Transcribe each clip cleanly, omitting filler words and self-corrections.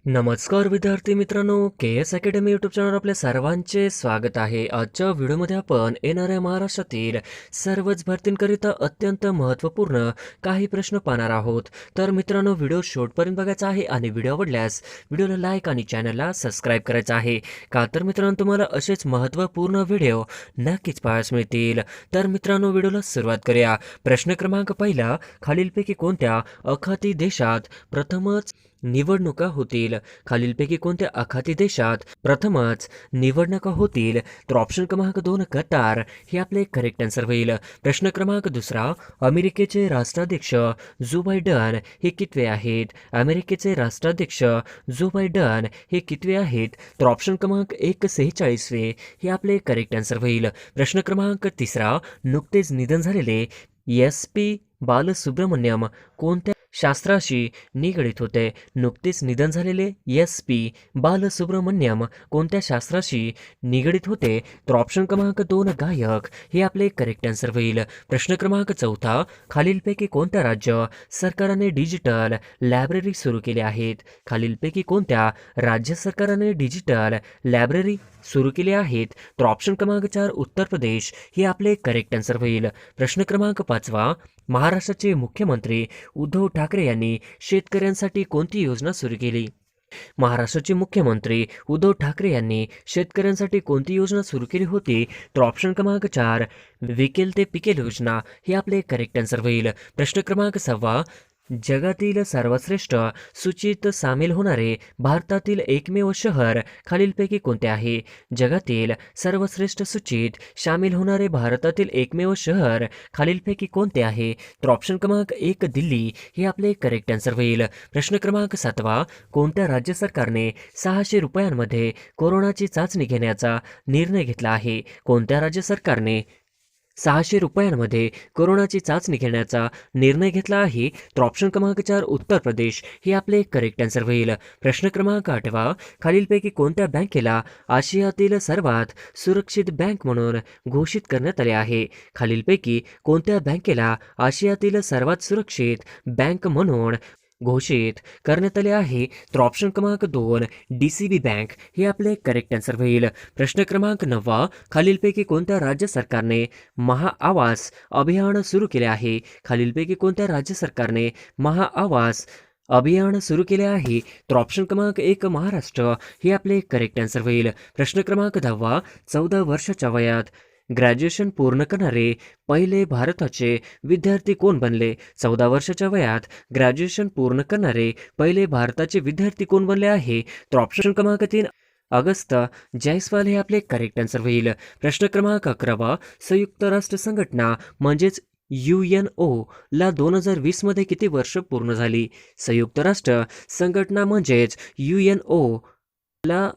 नमस्कार विद्यार्थी मित्रांनो, के एस अकॅडमी यूट्यूब चॅनलवर आपल्या सर्वांचे स्वागत आहे. आजच्या व्हिडिओमध्ये आपण येणाऱ्या महाराष्ट्रातील सर्वच भरतींकरिता अत्यंत महत्त्वपूर्ण काही प्रश्न पाहणार आहोत. तर मित्रांनो, व्हिडिओ शेवटपर्यंत बघायचा आहे आणि व्हिडिओ आवडल्यास व्हिडिओला लाईक आणि चॅनलला सबस्क्राईब करायचं आहे. का तर मित्रांनो, तुम्हाला असेच महत्त्वपूर्ण व्हिडिओ नक्कीच पाहायला मिळतील. तर मित्रांनो, व्हिडिओला सुरुवात करूया. प्रश्न क्रमांक पहिला, खालीलपैकी कोणत्या आखाती देशात प्रथमच निवडणुका होतील? खालीलपैकी कोणत्या आखाती देशात प्रथमच निवडणुका होतील? तर ऑप्शन क्रमांक 2 कतार हे आपले करेक्ट आन्सर होईल. प्रश्न क्रमांक दुसरा, अमेरिकेचे राष्ट्राध्यक्ष जो बायडन हे कितवे आहेत? अमेरिकेचे राष्ट्राध्यक्ष जो बायडन हे कितवे आहेत? तर ऑप्शन क्रमांक 1 46वे हे आपले करेक्ट आन्सर होईल. प्रश्न क्रमांक तिसरा, नुकतेच निधन झालेले SP बालसुब्रमण्यम कोणत्या शास्त्राशी निगडीत होते? नुकतेच निधन झालेले SP बालसुब्रमण्यम कोणत्या शास्त्राशी निगडीत होते? तर ऑप्शन क्रमांक 2 गायक हे आपले करेक्ट आन्सर होईल. प्रश्न क्रमांक चौथा, खालीलपैकी कोणत्या राज्य सरकारने डिजिटल लायब्ररी सुरू केली आहेत? खालीलपैकी कोणत्या राज्य सरकारने डिजिटल लायब्ररी सुरू केली आहेत? तर ऑप्शन क्रमांक 4 उत्तर प्रदेश हे आपले करेक्ट आन्सर होईल. प्रश्न क्रमांक पाचवा, महाराष्ट्राचे मुख्यमंत्री उद्धव ठाकरे यांनी शेतकऱ्यांसाठी कोणती योजना सुरू केली? महाराष्ट्राचे मुख्यमंत्री उद्धव ठाकरे यांनी शेतकऱ्यांसाठी कोणती योजना सुरू केली होती? तर ऑप्शन क्रमांक 4 विकेल ते पिकेल योजना हे आपले करेक्ट आन्सर होईल. प्रश्न क्रमांक 6, जगातील सर्वश्रेष्ठ सूचीत सामील होणारे भारतातील एकमेव शहर खालीलपैकी कोणते आहे? जगातील सर्वश्रेष्ठ सूचीत सामील होणारे भारतातील एकमेव शहर खालीलपैकी कोणते आहे? तर ऑप्शन क्रमांक 1 दिल्ली हे आपले करेक्ट आन्सर होईल. प्रश्न क्रमांक 7, कोणत्या राज्य सरकारने 600 रुपयांमध्ये कोरोनाची चाचणी घेण्याचा निर्णय घेतला आहे? कोणत्या राज्य सरकारने 600 रुपयांमध्ये कोरोनाची चाचणी घेण्याचा निर्णय घेतला आहे? तर ऑप्शन क्रमांक 4 उत्तर प्रदेश हे आपले करेक्ट आन्सर होईल. प्रश्न क्रमांक 8, खालीलपैकी कोणत्या बँकेला आशियातील सर्वात सुरक्षित बँक म्हणून घोषित करण्यात आले आहे? खालीलपैकी कोणत्या बँकेला आशियातील सर्वात सुरक्षित बँक म्हणून घोषित करण्यात आले आहे? तर ऑप्शन क्रमांक 2 DCB बँक हे आपले करेक्ट आन्सर होईल. प्रश्न क्रमांक 9, खालीलपैकी कोणत्या राज्य सरकारने महाआवास अभियान सुरू केले आहे? खालीलपैकी कोणत्या राज्य सरकारने महाआवास अभियान सुरू केले आहे? तर ऑप्शन क्रमांक 1 महाराष्ट्र हे आपले करेक्ट आन्सर होईल. प्रश्न क्रमांक 10, 14 वर्षाच्या वयात ग्रॅज्युएशन पूर्ण करणारे पहिले भारताचे विद्यार्थी कोण बनले? 14 वर्षाच्या वयात ग्रॅज्युएशन पूर्ण करणारे पहिले भारताचे विद्यार्थी कोण बनले आहे? तर ऑप्शन क्रमांक 3 अगस्त जयस्वाल हे आपले करेक्ट आन्सर होईल. प्रश्न क्रमांक 11, संयुक्त राष्ट्र संघटना म्हणजेच UNO ला 2020 मध्ये किती वर्ष पूर्ण झाली? संयुक्त राष्ट्र संघटना म्हणजेच UNO ला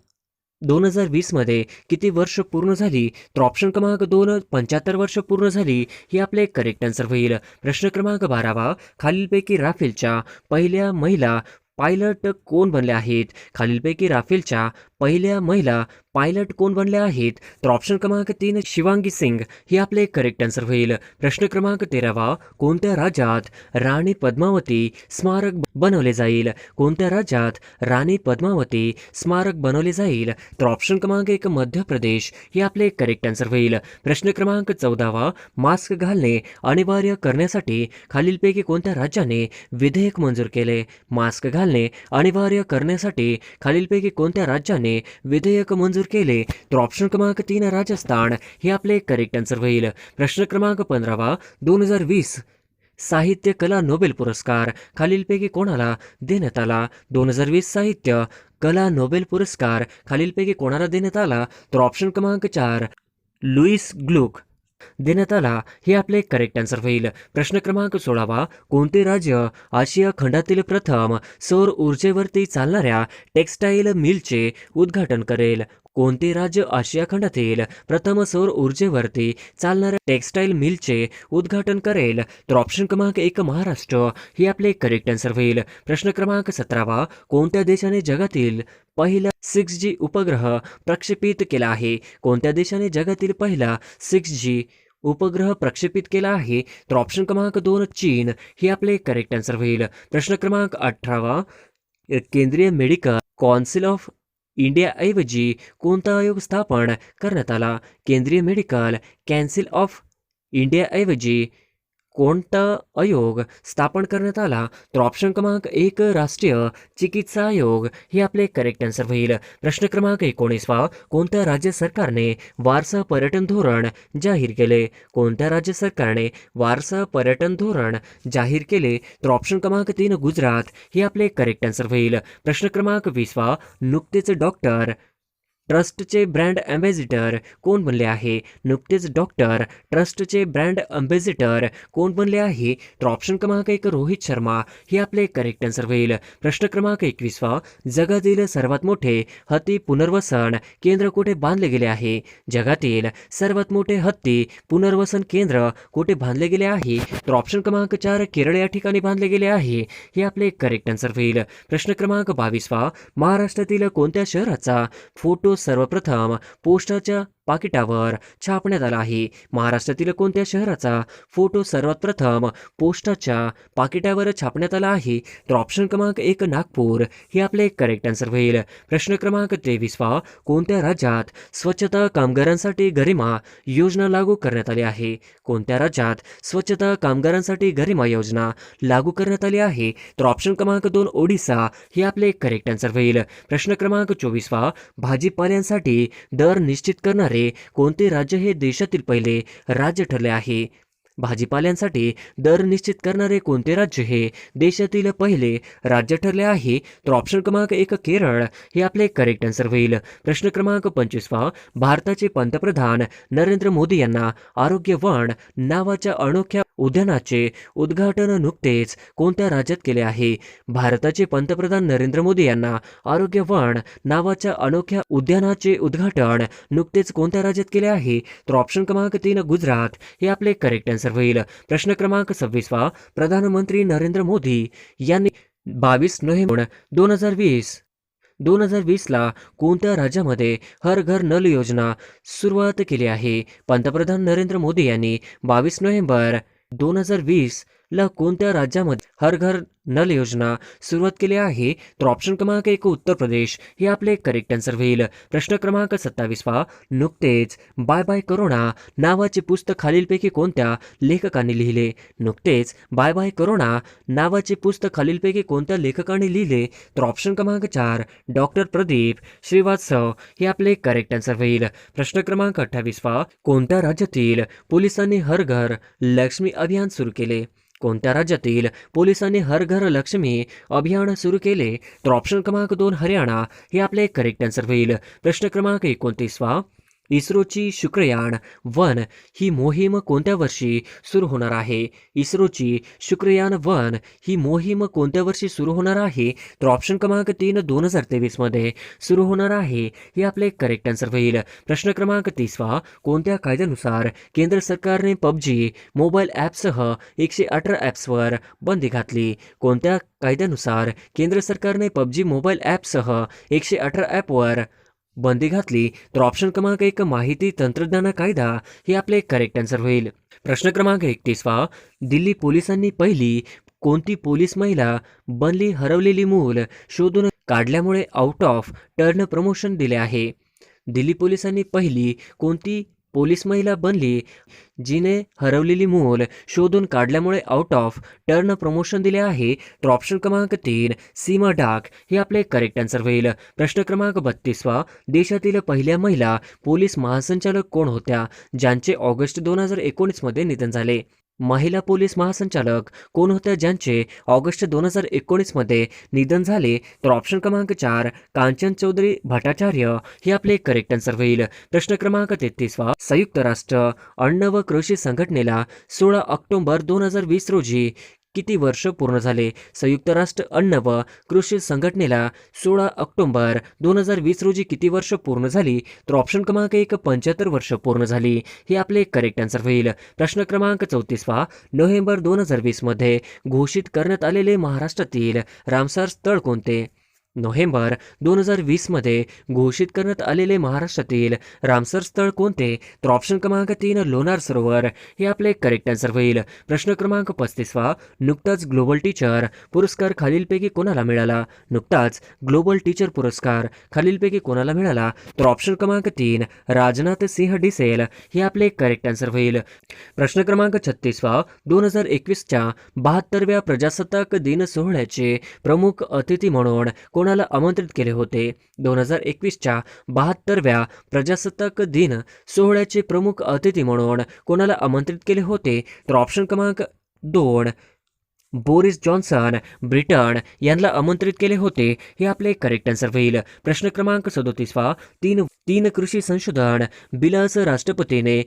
2020 मध्ये किती वर्ष पूर्ण झाली? तर ऑप्शन क्रमांक 2 75 वर्ष पूर्ण झाली ही आपले करेक्ट आन्सर होईल. प्रश्न क्रमांक 12, खालीलपैकी राफेलच्या पहिल्या महिला पायलट कोण बनल्या आहेत? खालीलपैकी राफेलच्या पहिल्या महिला पायलट कोण बनल्या आहेत? तर ऑप्शन क्रमांक 3 शिवांगी सिंग हे आपले करेक्ट आन्सर होईल. प्रश्न क्रमांक 13, कोणत्या राज्यात राणी पद्मावती स्मारक बनवले जाईल? कोणत्या राज्यात राणी पद्मावती स्मारक बनवले जाईल? तर ऑप्शन क्रमांक 1 मध्य प्रदेश हे आपले करेक्ट आन्सर होईल. प्रश्न क्रमांक 14, मास्क घालणे अनिवार्य करण्यासाठी खालीलपैकी कोणत्या राज्याने विधेयक मंजूर केले? मास्क घालणे अनिवार्य करण्यासाठी खालीलपैकी कोणत्या राज्याने विधेयक मंजूर केले? तर ऑप्शन क्रमांक 3 राजस्थान हे आपले करेक्ट आन्सर होईल. प्रश्न क्रमांक 15, 2020 साहित्य कला नोबेल पुरस्कार खालीलपैकी कोणाला देण्यात आला? 2020 साहित्य कला नोबेल पुरस्कार खालीलपैकी कोणाला देण्यात आला? तर ऑप्शन क्रमांक 4 लुईस ग्लुक देण्यात आला हे आपले करेक्ट आन्सर होईल. प्रश्न क्रमांक 16, कोणते राज्य आशिया खंडातील प्रथम सौर ऊर्जेवरती चालणाऱ्या टेक्स्टाईल मिलचे उद्घाटन करेल? कोणते राज्य आशिया खंडातील प्रथम सौर ऊर्जेवरती चालणाऱ्या टेक्स्टाईल मिलचे उद्घाटन करेल? तर ऑप्शन क्रमांक 1 महाराष्ट्र हे आपले करेक्ट आन्सर होईल. प्रश्न क्रमांक 17, कोणत्या देशाने जगातील पहिला 6G उपग्रह प्रक्षेपित केला आहे? कोणत्या देशाने जगातील पहिला 6G उपग्रह प्रक्षेपित केला आहे? तर ऑप्शन क्रमांक 2 चीन हे आपले करेक्ट आन्सर होईल. प्रश्न क्रमांक 18, केंद्रीय मेडिकल कौन्सिल ऑफ इंडियाऐवजी कोणता आयोग स्थापन करण्यात आला? केंद्रीय मेडिकल कौन्सिल ऑफ इंडियाऐवजी कोणता आयोग स्थापन करण्यात आला? तर ऑप्शन क्रमांक 1 राष्ट्रीय चिकित्सा आयोग हे आपले करेक्ट आन्सर होईल. प्रश्न क्रमांक 19 कोणत्या राज्य सरकारने वारसा पर्यटन धोरण जाहीर केले? कोणत्या राज्य सरकारने वारसा पर्यटन धोरण जाहीर केले? तर ऑप्शन क्रमांक 3 गुजरात हे आपले करेक्ट आन्सर होईल. प्रश्न क्रमांक 20 नुकतेच डॉक्टर ट्रस्टचे ब्रँड अँबॅसिडर कोण बनले आहे? नुकतेच डॉक्टर ट्रस्टचे ब्रँड अँबॅसिडर कोण बनले आहे? तर ऑप्शन क्रमांक 1 रोहित शर्मा हे आपले करेक्ट आन्सर होईल. प्रश्न क्रमांक 21 जगातील सर्वात मोठे हत्ती पुनर्वसन केंद्र कुठे बांधले गेले आहे? जगातील सर्वात मोठे हत्ती पुनर्वसन केंद्र कुठे बांधले गेले आहे? तर ऑप्शन क्रमांक 4 केरळ या ठिकाणी बांधले गेले आहे हे आपले करेक्ट आन्सर होईल. प्रश्न क्रमांक 22 महाराष्ट्रातील कोणत्या शहराचा फोटो सर्वप्रथम पोस्टाच्या पाकिटावर छापण्यात आला आहे? महाराष्ट्रातील कोणत्या शहराचा फोटो सर्वात प्रथम पोस्टाच्या पाकिटावर छापण्यात आला आहे? तर ऑप्शन क्रमांक 1 नागपूर हे आपले करेक्ट आन्सर होईल. प्रश्न क्रमांक 23 कोणत्या राज्यात स्वच्छता कामगारांसाठी गरिमा योजना लागू करण्यात आली आहे? कोणत्या राज्यात स्वच्छता कामगारांसाठी गरिमा योजना लागू करण्यात आली आहे? तर ऑप्शन क्रमांक 2 ओडिसा हे आपले करेक्ट आन्सर होईल. प्रश्न क्रमांक 24 भाजीपाल्यांसाठी दर निश्चित करणारे कोणते राज्य हे देशातील पहिले राज्य ठरले आहे? भाजीपाल्यांसाठी दर निश्चित करणारे कोणते राज्य हे देशातील पहिले राज्य ठरले आहे? तर ऑप्शन क्रमांक 1 केरळ हे आपले करेक्ट आन्सर होईल. प्रश्न क्रमांक 25 भारताचे पंतप्रधान नरेंद्र मोदी यांना आरोग्य वन नावाच्या अनोख्या उद्यानाचे उद्घाटन नुकतेच कोणत्या राज्यात केले आहे? भारताचे पंतप्रधान नरेंद्र मोदी यांना आरोग्य वन नावाच्या अनोख्या उद्यानाचे उद्घाटन नुकतेच कोणत्या राज्यात केले आहे? तर ऑप्शन क्रमांक 3 गुजरात हे आपले करेक्ट आन्सर होईल. प्रश्न क्रमांक 26 प्रधानमंत्री नरेंद्र मोदी यांनी 22 नोव्हेंबर 2020 कोणत्या राज्यामध्ये हर घर नल योजना सुरुवात केली आहे? पंतप्रधान नरेंद्र मोदी यांनी 22 नोव्हेंबर 2020 कोणत्या राज्यामध्ये हर घर नल योजना सुरुवात केली आहे? तर ऑप्शन क्रमांक 1 उत्तर प्रदेश हे आपले करेक्ट आन्सर होईल. प्रश्न क्रमांक 27 नुकतेच बाय बाय करोना नावाचे पुस्तक खालीलपैकी कोणत्या लेखकाने लिहिले? नुकतेच बाय बाय करोना नावाचे पुस्तक खालीलपैकी कोणत्या लेखकाने लिहिले? तर ऑप्शन क्रमांक 4 डॉक्टर प्रदीप श्रीवास्तव हे आपले करेक्ट आन्सर होईल. प्रश्न क्रमांक 28 कोणत्या राज्यातील पोलिसांनी हर घर लक्ष्मी अभियान सुरू केले? कोणत्या राज्यातील पोलिसांनी हर घर लक्ष्मी अभियान सुरू केले? तर ऑप्शन क्रमांक 2 हरियाणा हे आपले करेक्ट आन्सर होईल. प्रश्न क्रमांक 29 इस्रोची शुक्रयान 1 ही मोहीम कोणत्या वर्षी सुरू होणार आहे? इस्रोची शुक्रयान 1 ही मोहीम कोणत्या वर्षी सुरू होणार आहे? तर ऑप्शन क्रमांक 3 2023 मध्ये सुरू होणार आहे हे आपले करेक्ट आन्सर होईल. प्रश्न क्रमांक 30 कोणत्या कायद्यानुसार केंद्र सरकारने पबजी मोबाईल ॲपसह 118 ॲप्सवर बंदी घातली? कोणत्या कायद्यानुसार केंद्र सरकारने पबजी मोबाईल ॲपसह 118 ॲपवर बंदी घातली? तर ऑप्शन क्रमांक 1 माहिती तंत्रज्ञान कायदा हे आपले करेक्ट आन्सर होईल. प्रश्न क्रमांक 31 दिल्ली पोलिसांनी पहिली कोणती पोलीस महिला बनली हरवलेली मूल शोधून काढल्यामुळे आउट ऑफ टर्न प्रमोशन दिले आहे? दिल्ली पोलिसांनी पहिली कोणती पोलीस महिला बनली जिने हरवलेली मूल शोधून काढल्यामुळे आउट ऑफ टर्न प्रमोशन दिले आहे? तर ऑप्शन क्रमांक 3 सीमा डाक हे आपले करेक्ट आन्सर होईल. प्रश्न क्रमांक 32 देशातील पहिल्या महिला पोलीस महासंचालक कोण होत्या ज्यांचे ऑगस्ट 2019 मध्ये निधन झाले? महिला पोलीस महासंचालक कोण होत्या ज्यांचे ऑगस्ट 2019 मध्ये निधन झाले? तर ऑप्शन क्रमांक 4 कांचन चौधरी भट्टाचार्य हे आपले करेक्ट आन्सर होईल. प्रश्न क्रमांक 33 संयुक्त राष्ट्र अन्न व कृषी संघटनेला 16 ऑक्टोबर 2020 रोजी किती वर्ष पूर्ण झाले? संयुक्त राष्ट्र अन्न व कृषी संघटनेला 16 ऑक्टोबर 2020 रोजी किती वर्ष पूर्ण झाली? तर ऑप्शन क्रमांक 1 75 वर्ष पूर्ण झाली हे आपले करेक्ट आन्सर होईल. प्रश्न क्रमांक 34 नोव्हेंबर 2020 मध्ये घोषित करण्यात आलेले महाराष्ट्रातील रामसर स्थळ कोणते? नोव्हेंबर 2020मध्ये घोषित करण्यात आलेले महाराष्ट्रातील रामसर स्थळ कोणते? तर ऑप्शन क्रमांक 3 लोणार सरोवर हे आपले करेक्ट आन्सर होईल. प्रश्न क्रमांक 35 नुकताच ग्लोबल टीचर पुरस्कार खालीलपैकी कोणाला मिळाला? नुकताच ग्लोबल टीचर पुरस्कार खालीलपैकी कोणाला मिळाला? तर ऑप्शन क्रमांक 3 राजनाथ सिंह डिसेल हे आपले करेक्ट आन्सर होईल. प्रश्न क्रमांक 36 2021च्या 72व्या प्रजासत्ताक दिन सोहळ्याचे प्रमुख अतिथी म्हणून कोणाला आमंत्रित केले होते? 2021च्या 72व्या प्रजासत्ताक दिन सोहळ्याचे प्रमुख अतिथी म्हणून कोणाला आमंत्रित केले होते? तर ऑप्शन क्रमांक 2 बोरिस जॉन्सन ब्रिटन यांना आमंत्रित केले होते हे आपले करेक्ट आन्सर होईल. प्रश्न क्रमांक 37 तीन कृषी संशोधन बिलास राष्ट्रपतीने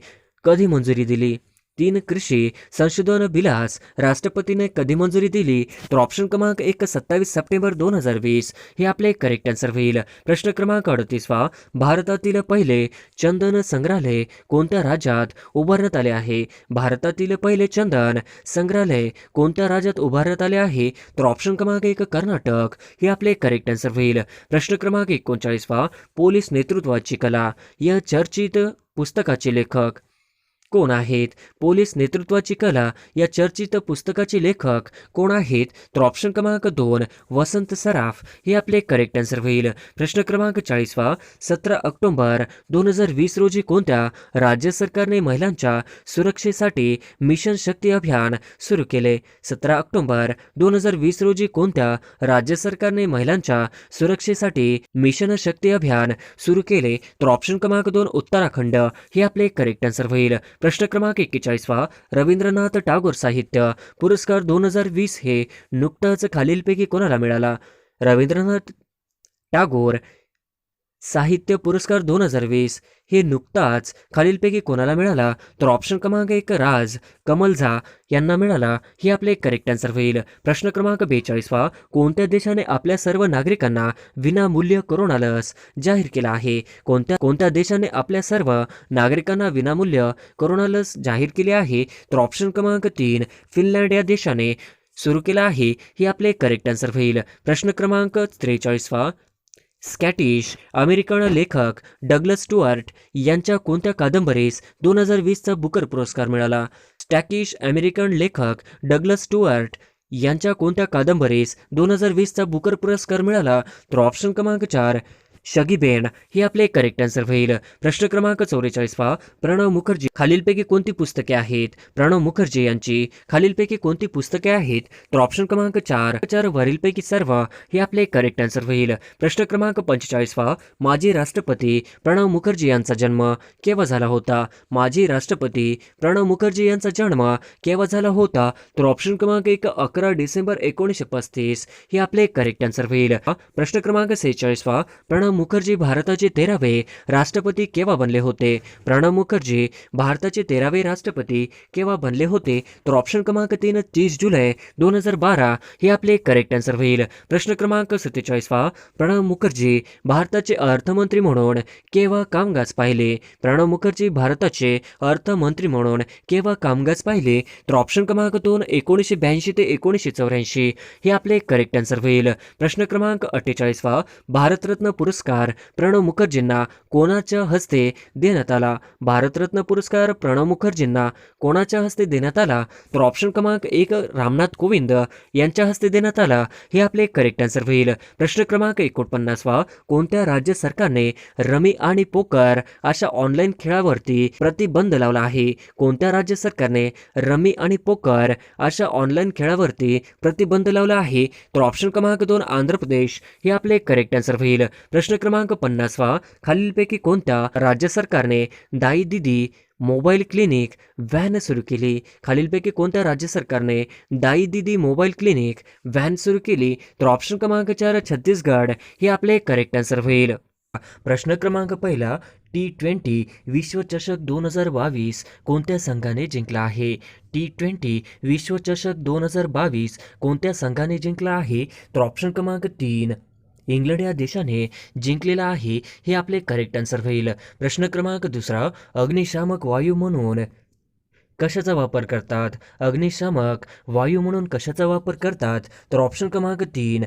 कधी मंजुरी दिली? 3 कृषी संशोधन बिलास राष्ट्रपतीने कधी मंजुरी दिली? तर ऑप्शन क्रमांक 1 27 सप्टेंबर 2020 हे आपले करेक्ट आन्सर होईल. प्रश्न क्रमांक 38 भारतातील पहिले चंदन संग्रहालय कोणत्या राज्यात उभारण्यात आले आहे? भारतातील पहिले चंदन संग्रहालय कोणत्या राज्यात उभारण्यात आले आहे? तर ऑप्शन क्रमांक 1 कर्नाटक हे आपले करेक्ट आन्सर होईल. प्रश्न क्रमांक 39 पोलीस नेतृत्वाची कला या चर्चित पुस्तकाचे लेखक कोण आहेत? पोलीस नेतृत्वाची कला या चर्चित पुस्तकाचे लेखक कोण आहेत? तर ऑप्शन क्रमांक 2 वसंत सराफ हे आपले करेक्ट आन्सर होईल. प्रश्न क्रमांक 40 17 ऑक्टोबर 2020 रोजी कोणत्या राज्य सरकारने महिलांच्या सुरक्षेसाठी मिशन शक्ती अभियान सुरू केले? 17 ऑक्टोबर 2020 रोजी कोणत्या राज्य सरकारने महिलांच्या सुरक्षेसाठी मिशन शक्ती अभियान सुरू केले? तर ऑप्शन क्रमांक 2 उत्तराखंड हे आपले करेक्ट आन्सर होईल. प्रश्न क्रमांक 41 रवींद्रनाथ टागोर साहित्य पुरस्कार 2020 हे नुकताच खालीलपैकी कोणाला मिळाला? रवींद्रनाथ टागोर साहित्य पुरस्कार 2020 हे नुकताच खालीलपैकी कोणाला मिळाला? तर ऑप्शन क्रमांक 1 राज कमल झा यांना मिळाला हे आपले करेक्ट आन्सर होईल. प्रश्न क्रमांक 42 कोणत्या देशाने आपल्या सर्व नागरिकांना विनामूल्य कोरोना लस जाहीर केला आहे? कोणत्या देशाने आपल्या सर्व नागरिकांना विनामूल्य कोरोना लस जाहीर केली आहे? तर ऑप्शन क्रमांक 3 फिनलँड या देशाने सुरू केला आहे हे आपले करेक्ट आन्सर होईल. प्रश्न क्रमांक 43 स्कॅटिश अमेरिकन लेखक डग्लस स्टुअर्ट यांच्या कोणत्या कादंबरीस 2020चा बुकर पुरस्कार मिळाला? स्कॅटिश अमेरिकन लेखक डग्लस स्टुअर्ट यांच्या कोणत्या कादंबरीस 2020चा बुकर पुरस्कार मिळाला? तर ऑप्शन क्रमांक 4 शगीबेन हे आपले करेक्ट आन्सर होईल. प्रश्न क्रमांक 44 प्रणव मुखर्जी खालीलपैकी कोणती पुस्तके आहेत? प्रणव मुखर्जी यांची खालीलपैकी कोणती पुस्तके आहेत? तर ऑप्शन क्रमांक 4 वरीलपैकी सर्व हे आपले करेक्ट आन्सर होईल. प्रश्न क्रमांक 45 माजी राष्ट्रपती प्रणव मुखर्जी यांचा जन्म केव्हा झाला होता? माजी राष्ट्रपती प्रणव मुखर्जी यांचा जन्म केव्हा झाला होता? तर ऑप्शन क्रमांक 1 11 डिसेंबर 1935 हे आपले करेक्ट आन्सर होईल. प्रश्न क्रमांक 46 प्रणव मुखर्जी भारताचे 13वे राष्ट्रपती केव्हा बनले होते? प्रणव मुखर्जी भारताचे 13वे राष्ट्रपती केव्हा बनले होते? तर ऑप्शन क्रमांक 3 30 जुलै 2012 हे आपले करेक्ट आन्सर होईल. प्रश्न क्रमांक 47 प्रणव मुखर्जी भारताचे अर्थमंत्री म्हणून केव्हा कामकाज पाहिले? प्रणव मुखर्जी भारताचे अर्थमंत्री म्हणून केव्हा कामकाज पाहिले? तर ऑप्शन क्रमांक 2 1982 ते 1984 हे आपले करेक्ट आन्सर होईल. प्रश्न क्रमांक 48 भारतरत्न पुरस्कार प्रणव मुखर्जींना कोणाच्या हस्ते देण्यात आला? भारतरत्न पुरस्कार प्रणव मुखर्जींना कोणाच्या हस्ते देण्यात आला? तर ऑप्शन क्रमांक 1 रामनाथ कोविंद यांच्या हस्ते देण्यात आला हे आपले करेक्ट आन्सर होईल. प्रश्न क्रमांक 49 कोणत्या राज्य सरकारने रमी आणि पोकर अशा ऑनलाईन खेळावरती प्रतिबंध लावला आहे? कोणत्या राज्य सरकारने रमी आणि पोकर अशा ऑनलाईन खेळावरती प्रतिबंध लावला आहे? तर ऑप्शन क्रमांक 2 आंध्र प्रदेश हे आपले करेक्ट आन्सर होईल. प्रश्न क्रमांक 50 खालीलपैकी कोणत्या राज्य सरकारने दाई दीदी मोबाईल क्लिनिक व्हॅन सुरू केली? खालीलपैकी कोणत्या राज्य सरकारने दाई दीदी मोबाईल क्लिनिक व्हॅन सुरू केली? तर ऑप्शन क्रमांक 4 छत्तीसगड हे आपले करेक्ट आन्सर होईल. प्रश्न क्रमांक 1 T20 विश्वचषक 2022 कोणत्या संघाने जिंकला आहे? T20 विश्वचषक 2022 कोणत्या संघाने जिंकला आहे? तर ऑप्शन क्रमांक 3 इंग्लंड या देशाने जिंकलेला आहे हे आपले करेक्ट आन्सर होईल. प्रश्न क्रमांक 2 अग्निशामक वायू म्हणून कशाचा वापर करतात? अग्निशामक वायू म्हणून कशाचा वापर करतात? तर ऑप्शन क्रमांक 3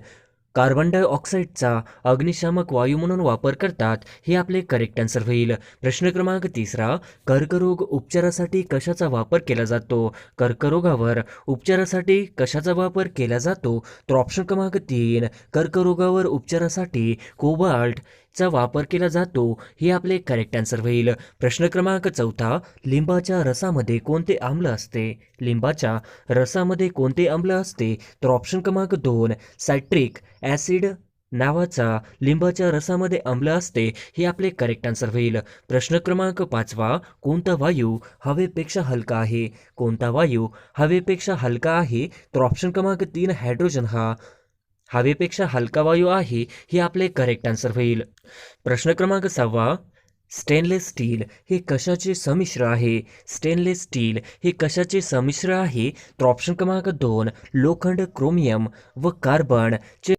कार्बन डायऑक्साईडचा अग्निशामक वायू म्हणून वापर करतात, हे आपले करेक्ट आन्सर होईल. प्रश्न क्रमांक 3, कर्करोग उपचारासाठी कशाचा वापर केला जातो? कर्करोगावर उपचारासाठी कशाचा वापर केला जातो? तर ऑप्शन क्रमांक 3, कर्करोगावर उपचारासाठी कोबाल्टचा वापर केला जातो, हे आपले करेक्ट आन्सर होईल. प्रश्न क्रमांक 4, लिंबाच्या रसामध्ये कोणते आम्ल असते? लिंबाच्या रसामध्ये कोणते आम्ल असते? तर ऑप्शन क्रमांक 2, सायट्रिक ॲसिड नावाचा लिंबाच्या रसामध्ये आम्ल असते, हे आपले करेक्ट आन्सर होईल. प्रश्न क्रमांक 5, कोणता वायू हवेपेक्षा हलका आहे? कोणता वायू हवेपेक्षा हलका आहे? तर ऑप्शन क्रमांक 3, हायड्रोजन हा हवेपेक्षा हलका वायू आहे, हे आपले करेक्ट आन्सर होईल. प्रश्न क्रमांक 6, स्टेनलेस स्टील हे कशाचे संमिश्र आहे? स्टेनलेस स्टील हे कशाचे संमिश्र आहे? तर ऑप्शन क्रमांक 2, लोखंड, क्रोमियम व कार्बनचे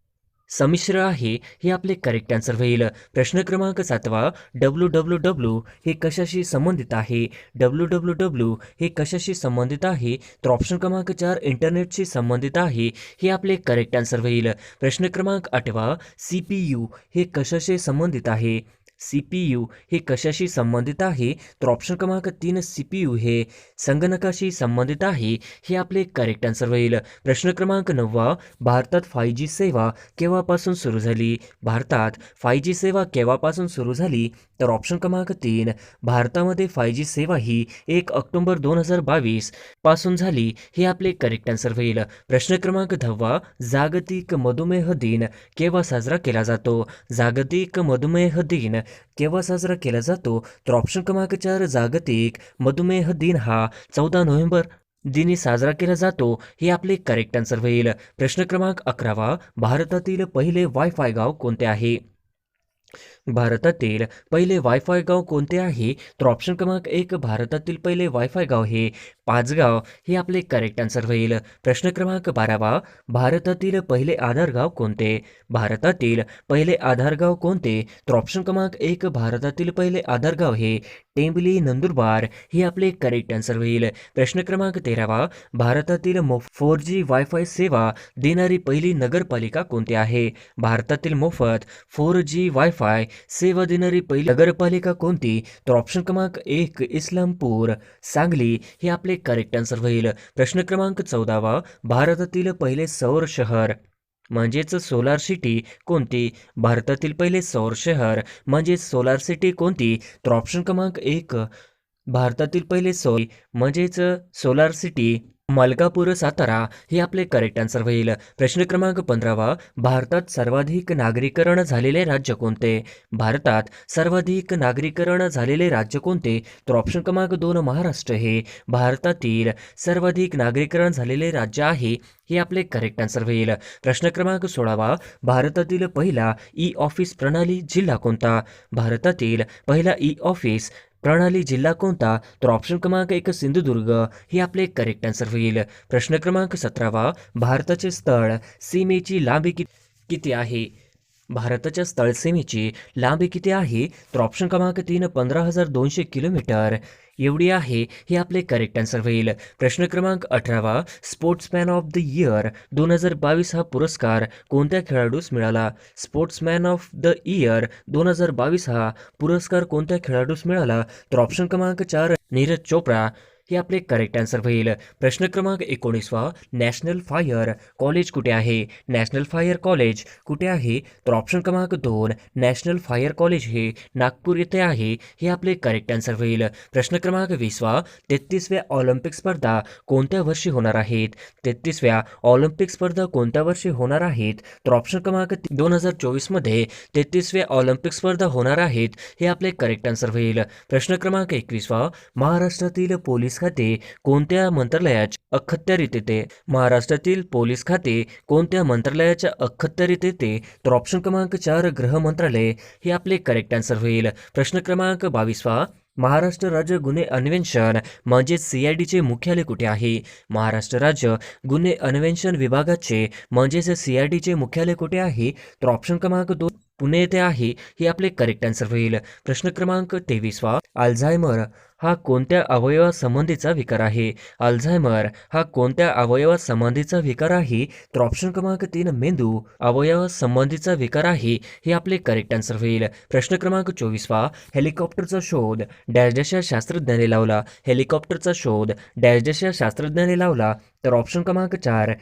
संमिश्र आहे, हे आपले करेक्ट आन्सर होईल. प्रश्न क्रमांक 7, WWW हे कशाशी संबंधित आहे? WWW हे कशाशी संबंधित आहे? तर ऑप्शन क्रमांक 4, इंटरनेटशी संबंधित आहे, हे आपले करेक्ट आन्सर होईल. प्रश्न क्रमांक 8, CPU हे कशाशी संबंधित आहे? CPU हे कशाशी संबंधित आहे? तर ऑप्शन क्रमांक 3, CPU हे संगणकाशी संबंधित आहे, हे आपले करेक्ट आन्सर होईल. प्रश्न क्रमांक 9, भारतात 5G सेवा केव्हापासून सुरू झाली? भारतात 5G सेवा केव्हापासून सुरू झाली? तर ऑप्शन क्रमांक 3, भारतामध्ये 5G सेवा ही 1 ऑक्टोबर 2022 पासून झाली, हे आपले करेक्ट आन्सर होईल. प्रश्न क्रमांक 10, जागतिक मधुमेह दिन केव्हा साजरा केला जातो? जागतिक मधुमेह दिन केव्हा साजरा केला जातो? तर ऑप्शन क्रमांक 4, जागतिक मधुमेह दिन हा 14 नोव्हेंबर दिनी साजरा केला जातो, हे आपले करेक्ट आन्सर होईल. प्रश्न क्रमांक 11, भारतातील पहिले वायफाय गाव कोणते आहे? भारतातील पहिले वायफाय गाव कोणते आहे? तर ऑप्शन क्रमांक 1, भारतातील पहिले वायफाय गाव हे पाचगाव, हे आपले करेक्ट आन्सर होईल. प्रश्न क्रमांक 12, भारतातील पहिले आधार गाव कोणते? भारतातील पहिले आधार गाव कोणते? तर ऑप्शन क्रमांक 1, भारतातील पहिले आधार गाव हे टेंबली नंदुरबार, हे आपले करेक्ट आन्सर होईल. प्रश्न क्रमांक 13, भारतातील 4G वायफाय सेवा देणारी पहिली नगरपालिका कोणती आहे? भारतातील मोफत 4G वायफाय सेवा देणारी पहिली नगरपालिका कोणती? तर ऑप्शन क्रमांक 1, इस्लामपूर, सांगली, हे आपले करेक्ट आन्सर होईल. प्रश्न क्रमांक 14, भारतातील पहिले सौर शहर म्हणजेच सोलार सिटी कोणती? भारतातील पहिले सौर शहर म्हणजे सोलार सिटी कोणती? तर ऑप्शन क्रमांक 1, भारतातील पहिले सौर म्हणजेच सोलार सिटी मलकापूर, सातारा, हे आपले करेक्ट आन्सर होईल. प्रश्न क्रमांक 15, भारतात सर्वाधिक नागरीकरण झालेले राज्य कोणते? भारतात सर्वाधिक नागरीकरण झालेले राज्य कोणते? तर ऑप्शन क्रमांक 2, महाराष्ट्र हे भारतातील सर्वाधिक नागरीकरण झालेले राज्य आहे, हे आपले करेक्ट आन्सर होईल. प्रश्न क्रमांक 16, भारतातील पहिला ई ऑफिस प्रणाली जिल्हा कोणता? भारतातील पहिला ई ऑफिस प्रणाली जिल्हा कोणता? तर ऑप्शन क्रमांक 1, सिंधुदुर्ग, हे आपले करेक्ट आन्सर होईल. प्रश्न क्रमांक 17, भारताचे स्थळ सीमेची लांबी किती आहे? भारताच्या स्थळ सीमेची लांबी किती आहे? तर ऑप्शन क्रमांक 3, 15,200 किलोमीटर एवढी आहे, हे आपले करेक्ट आन्सर होईल. प्रश्न क्रमांक 18, स्पोर्ट्समॅन ऑफ द इयर 2022 हा पुरस्कार कोणत्या खेळाडूस मिळाला? स्पोर्ट्समॅन ऑफ द इयर 2022 हा पुरस्कार कोणत्या खेळाडूस मिळाला? तर ऑप्शन क्रमांक 4, नीरज चोप्रा, हे आपले करेक्ट आन्सर होईल. प्रश्न क्रमांक 19, नॅशनल फायर कॉलेज कुठे आहे? नॅशनल फायर कॉलेज कुठे आहे? तर ऑप्शन क्रमांक 2, नॅशनल फायर कॉलेज हे नागपूर येथे आहे, हे आपले करेक्ट आन्सर होईल. प्रश्न क्रमांक 20, 33व्या ऑलिम्पिक स्पर्धा कोणत्या वर्षी होणार आहेत? 33व्या ऑलिम्पिक स्पर्धा कोणत्या वर्षी होणार आहेत? तर ऑप्शन क्रमांक 2024 मध्ये 33व्या ऑलिम्पिक स्पर्धा होणार आहेत, हे आपले करेक्ट आन्सर होईल. प्रश्न क्रमांक 21, महाराष्ट्रातील पोलीस खाते कोणत्या मंत्रालयाच्या अखत्यारीत येते? महाराष्ट्रातील पोलीस खाते कोणत्या मंत्रालयाच्या अखत्यारीत येते? तर ऑप्शन क्रमांक 4, गृह मंत्रालय, हे आपले करेक्ट आन्सर होईल. प्रश्न क्रमांक 22, महाराष्ट्र राज्य गुन्हे अन्वेषण म्हणजे CIDचे मुख्यालय कुठे आहे? महाराष्ट्र राज्य गुन्हे अन्वेषण विभागाचे म्हणजेच CIDचे मुख्यालय कुठे आहे? तर ऑप्शन क्रमांक 2, पुणे येथे आहे हे आपले करेक्ट आन्सर होईल. प्रश्न क्रमांक 23वा, अल्झायमर हा कोणत्या अवयवासंबंधीचा विकार आहे? अल्झायमर हा कोणत्या अवयवासंबंधीचा विकार आहे? तर ऑप्शन क्रमांक 3 मेंदू अवयवासंबंधीचा विकार आहे हे आपले करेक्ट आन्सर होईल. प्रश्न क्रमांक 24वा, हेलिकॉप्टरचा शोध डॅश डॅश या शास्त्रज्ञाने लावला. हेलिकॉप्टरचा शोध डॅश डॅश या शास्त्रज्ञाने लावला. तर ऑप्शन क्रमांक 4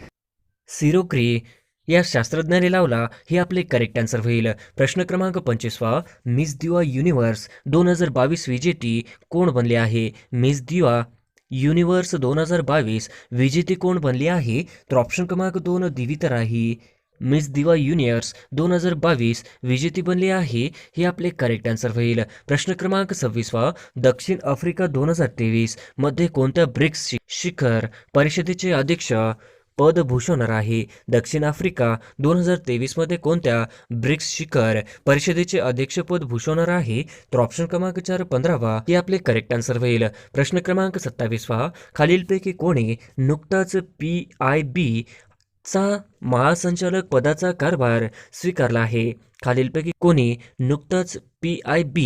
सिरोक्री या शास्त्रज्ञाने लावला हे आपले करेक्ट आन्सर होईल. प्रश्न क्रमांक 25वा, मिस दिवा युनिव्हर्स 2022 विजेती कोण बनली आहे? मिस दिवा युनिव्हर्स 2022 विजेती कोण बनली आहे? तर ऑप्शन क्रमांक 2 दिविता राही. मिस दिवा युनिव्हर्स 2022 विजेती बनली आहे हे आपले करेक्ट आन्सर होईल. प्रश्न क्रमांक 26वा, दक्षिण आफ्रिका 2023 मध्ये कोणत्या ब्रिक्स शिखर परिषदेचे अध्यक्ष पद भूषवणार आहे? दक्षिण आफ्रिका 2023 मध्ये कोणत्या ब्रिक्स शिखर परिषदेचे अध्यक्षपद भूषवणार आहे? तर ऑप्शन क्रमांक 4 15वा हे आपले करेक्ट आन्सर होईल. प्रश्न क्रमांक 27वा, खालीलपैकी कोणी नुकताच PIB चा महासंचालक पदाचा कारभार स्वीकारला आहे? खालीलपैकी कोणी नुकताच PIB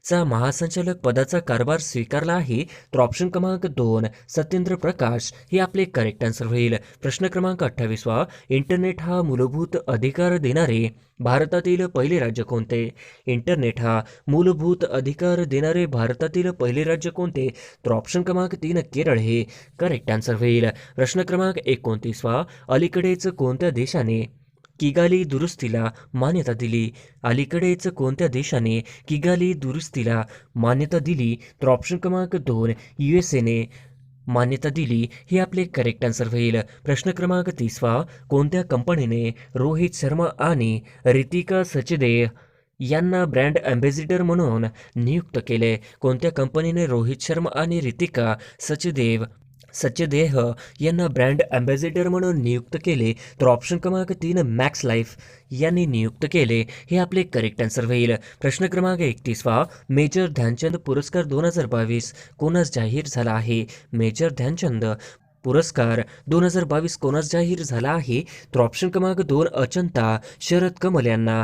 चा महासंचालक पदाचा कारभार स्वीकारला आहे? तर ऑप्शन क्रमांक 2 सत्येंद्र प्रकाश हे आपले करेक्ट आन्सर होईल. प्रश्न क्रमांक 28वा, इंटरनेट हा मूलभूत अधिकार देणारे भारतातील पहिले राज्य कोणते? इंटरनेट हा मूलभूत अधिकार देणारे भारतातील पहिले राज्य कोणते? तर ऑप्शन क्रमांक 3 केरळ हे करेक्ट आन्सर होईल. प्रश्न क्रमांक 29वा, अलीकडेच कोणत्या देशाने किगाली दुरुस्तीला मान्यता दिली? अलीकडेच कोणत्या देशाने किगाली दुरुस्तीला मान्यता दिली? तर ऑप्शन क्रमांक 2 USA ने मान्यता दिली हे आपले करेक्ट आन्सर होईल. प्रश्न क्रमांक 30वा, कोणत्या कंपनीने रोहित शर्मा आणि रितिका सचदेव यांना ब्रँड अँबॅसिडर म्हणून नियुक्त केले? कोणत्या कंपनीने रोहित शर्मा आणि रितिका सचदेह यांना ब्रँड अँबॅसिडर म्हणून नियुक्त केले? तर ऑप्शन क्रमांक 3 मॅक्स लाईफ यांनी नियुक्त केले हे आपले करेक्ट आन्सर होईल. प्रश्न क्रमांक 31वा, मेजर ध्यानचंद पुरस्कार 2022 कोणास जाहीर झाला आहे? मेजर ध्यानचंद पुरस्कार 2022 कोणास जाहीर झाला आहे? तर ऑप्शन क्रमांक 2 अचंता शरद कमल यांना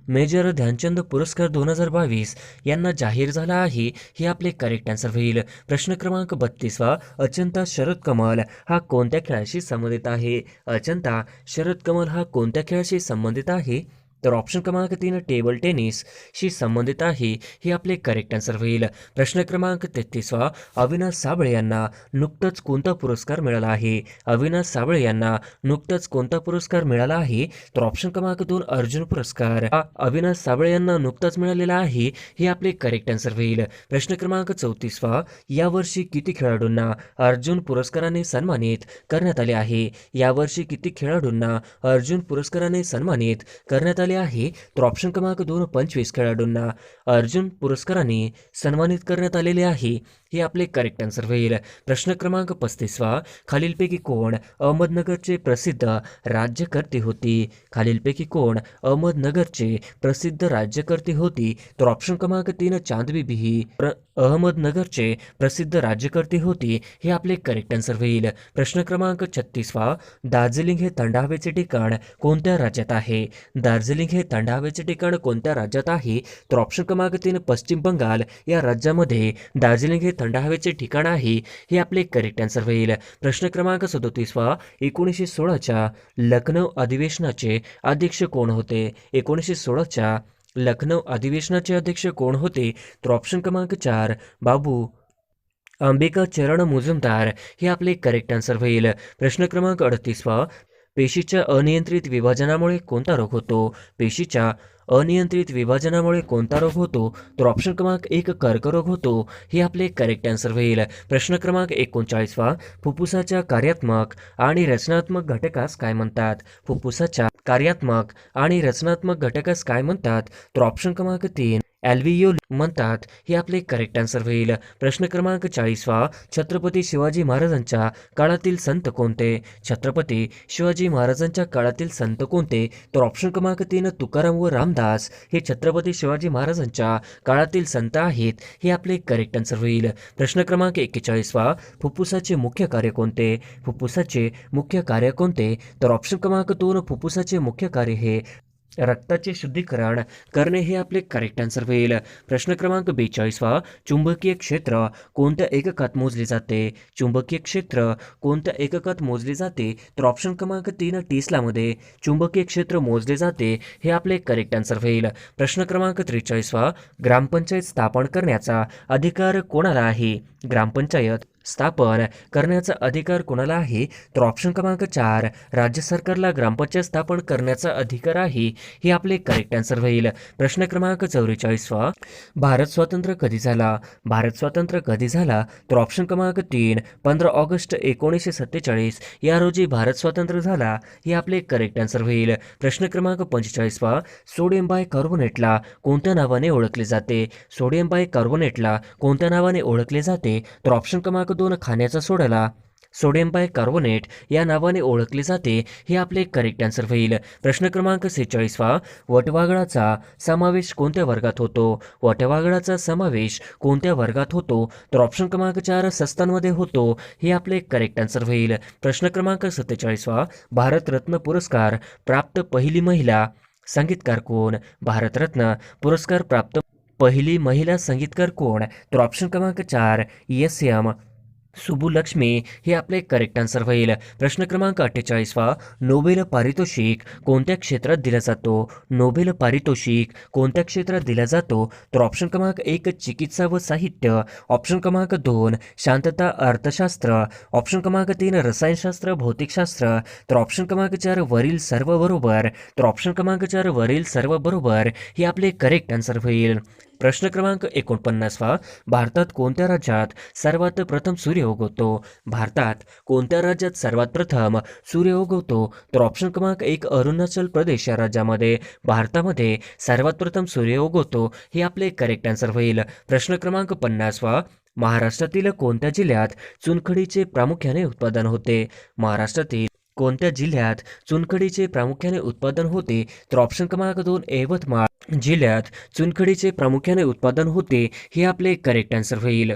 मेजर ध्यानचंद पुरस्कार 2022 यांना जाहीर झाला आहे हे आपले करेक्ट आन्सर होईल. प्रश्न क्रमांक 32वा, अचंता शरद कमल हा कोणत्या खेळाशी संबंधित आहे? अचंता शरद कमल हा कोणत्या खेळाशी संबंधित आहे? तर ऑप्शन क्रमांक 3 टेबल टेनिस शी संबंधित आहे हे आपले करेक्ट आन्सर होईल. प्रश्न क्रमांक 33वा, अविनाश साबळे यांना नुकताच कोणता पुरस्कार मिळाला आहे? अविनाश साबळे यांना नुकताच कोणता पुरस्कार मिळाला आहे? तर ऑप्शन क्रमांक 2 अर्जुन पुरस्कार हा अविनाश साबळे यांना नुकताच मिळालेला आहे हे आपले करेक्ट आन्सर होईल. प्रश्न क्रमांक 34वा, यावर्षी किती खेळाडूंना अर्जुन पुरस्काराने सन्मानित करण्यात आले आहे? यावर्षी किती खेळाडूंना अर्जुन पुरस्काराने सन्मानित करण्यात आले आहे? तर ऑप्शन क्रमांक 2 25 खेळाडूंना अर्जुन पुरस्काराने सन्मानित करण्यात आलेले आहे हे आपले करेक्ट आन्सर होईल. प्रश्न क्रमांक 35वा, खालीलपैकी कोण अहमदनगरचे प्रसिद्ध राज्यकर्ते होती? खालीलपैकी कोण अहमदनगरचे प्रसिद्ध राज्यकर्ते होती? तर ऑप्शन क्रमांक 3 चांद बीबी ही अहमदनगरचे प्रसिद्ध राज्यकर्ते होती हे आपले करेक्ट आन्सर होईल. प्रश्न क्रमांक 36वा, दार्जिलिंग हे थंड हवेचे ठिकाण कोणत्या राज्यात आहे? दार्जिलिंग हे थंड हवेचे ठिकाण कोणत्या राज्यात आहे? तर ऑप्शन क्रमांक 3 पश्चिम बंगाल या राज्यामध्ये दार्जिलिंग हे थंड हवेचे ठिकाण आहे हे आपले करेक्ट आन्सर होईल. प्रश्न क्रमांक 37वा, 1916च्या लखनौ अधिवेशनाचे अध्यक्ष कोण होते? 1916च्या लखनौ अधिवेशनाचे अध्यक्ष कोण होते? तर ऑप्शन क्रमांक 4 बाबू अंबिका चरण मुजुमदार हे आपले करेक्ट आन्सर होईल. प्रश्न क्रमांक 38वा, पेशीच्या अनियंत्रित विभाजनामुळे कोणता रोग होतो? पेशीच्या अनियंत्रित विभाजनामुळे कोणता रोग होतो? तर ऑप्शन क्रमांक 1 कर्करोग होतो हे आपले करेक्ट आन्सर होईल. प्रश्न क्रमांक 39वा, फुफ्फुसाच्या कार्यात्मक आणि रचनात्मक घटकास काय म्हणतात? फुफ्फुसाच्या कार्यात्मक आणि रचनात्मक घटकास काय म्हणतात? तर ऑप्शन क्रमांक 3 ॲल्व्हियोल म्हणतात हे आपले करेक्ट आन्सर होईल. प्रश्न क्रमांक 40वा, छत्रपती शिवाजी महाराजांच्या काळातील संत कोणते? छत्रपती शिवाजी महाराजांच्या काळातील संत कोणते? तर ऑप्शन क्रमांक 3 तुकाराम व रामदास हे छत्रपती शिवाजी महाराजांच्या काळातील संत आहेत हे आपले करेक्ट आन्सर होईल. प्रश्न क्रमांक 41वा, फुफ्फुसाचे मुख्य कार्य कोणते? फुफ्फुसाचे मुख्य कार्य कोणते? तर ऑप्शन क्रमांक 2 फुफ्फुसाचे मुख्य कार्य हे रक्ताचे शुद्धीकरण करणे हे आपले करेक्ट आन्सर होईल. प्रश्न क्रमांक 42वा, चुंबकीय क्षेत्र कोणत्या एककात मोजले जाते? चुंबकीय क्षेत्र कोणत्या एककात मोजले जाते? तर ऑप्शन क्रमांक 3 टेस्लामध्ये चुंबकीय क्षेत्र मोजले जाते हे आपले करेक्ट आन्सर होईल. प्रश्न क्रमांक 43वा, ग्रामपंचायत स्थापन करण्याचा अधिकार कोणाला आहे? ग्रामपंचायत स्थापन करण्याचा अधिकार कोणाला आहे? तर ऑप्शन क्रमांक 4 राज्य सरकारला ग्रामपंचायत स्थापन करण्याचा अधिकार आहे हे आपले करेक्ट आन्सर होईल. प्रश्न क्रमांक 44वा, भारत स्वतंत्र कधी झाला? भारत स्वतंत्र कधी झाला? तर ऑप्शन क्रमांक 3 15 ऑगस्ट 1947 या रोजी भारत स्वतंत्र झाला हे आपले करेक्ट आन्सर होईल. प्रश्न क्रमांक 45वा, सोडियम बायकार्बोनेटला कोणत्या नावाने ओळखले जाते? सोडियम बायकार्बोनेटला कोणत्या नावाने ओळखले जाते? तर ऑप्शन क्रमांक 2 खाण्याचा सोडाला सोडियम बायकार्बोनेट या नावाने ओळखले जाते हे आपले करेक्ट आन्सर होईल. प्रश्न क्रमांक 46वा, वटवाघळाचा समावेश कोणत्या वर्गात होतो? वटवाघळाचा समावेश कोणत्या वर्गात होतो? तर ऑप्शन क्रमांक 4 सस्तांमध्ये होतो हे आपले करेक्ट आन्सर होईल. प्रश्न क्रमांक 47वा, भारतरत्न पुरस्कार प्राप्त पहिली महिला संगीतकार कोण? भारतरत्न पुरस्कार प्राप्त पहिली महिला संगीतकार कोण? तर ऑप्शन क्रमांक 4 एस.एम. सुबुलक्ष्मी हे आपले करेक्ट आन्सर होईल. प्रश्न क्रमांक 48वा, नोबेल पारितोषिक कोणत्या क्षेत्रात दिला जातो? नोबेल पारितोषिक कोणत्या क्षेत्रात दिला जातो? तर ऑप्शन क्रमांक 1 चिकित्सा व साहित्य, ऑप्शन क्रमांक 2 शांतता अर्थशास्त्र, ऑप्शन क्रमांक 3 रसायनशास्त्र भौतिकशास्त्र, तर ऑप्शन क्रमांक 4 वरील सर्व बरोबर, तर ऑप्शन क्रमांक 4 वरील सर्व बरोबर हे आपले करेक्ट आन्सर होईल. प्रश्न क्रमांक 49वा, भारतात कोणत्या राज्यात सर्वात प्रथम सूर्य उगवतो? भारतात कोणत्या राज्यात सर्वात प्रथम सूर्य उगवतो? तर ऑप्शन क्रमांक 1 अरुणाचल प्रदेश या राज्यामध्ये भारतामध्ये सर्वात प्रथम सूर्य उगवतो हे आपले करेक्ट आन्सर होईल. प्रश्न क्रमांक 50वा, महाराष्ट्रातील कोणत्या जिल्ह्यात चुनखडीचे प्रामुख्याने उत्पादन होते? महाराष्ट्रातील कोणत्या जिल्ह्यात चुनखडीचे प्रामुख्याने उत्पादन होते? तर ऑप्शन क्रमांक 2 यवतमाळ जिल्ह्यात चुनखडीचे प्रामुख्याने उत्पादन होते हे आपले करेक्ट आन्सर होईल.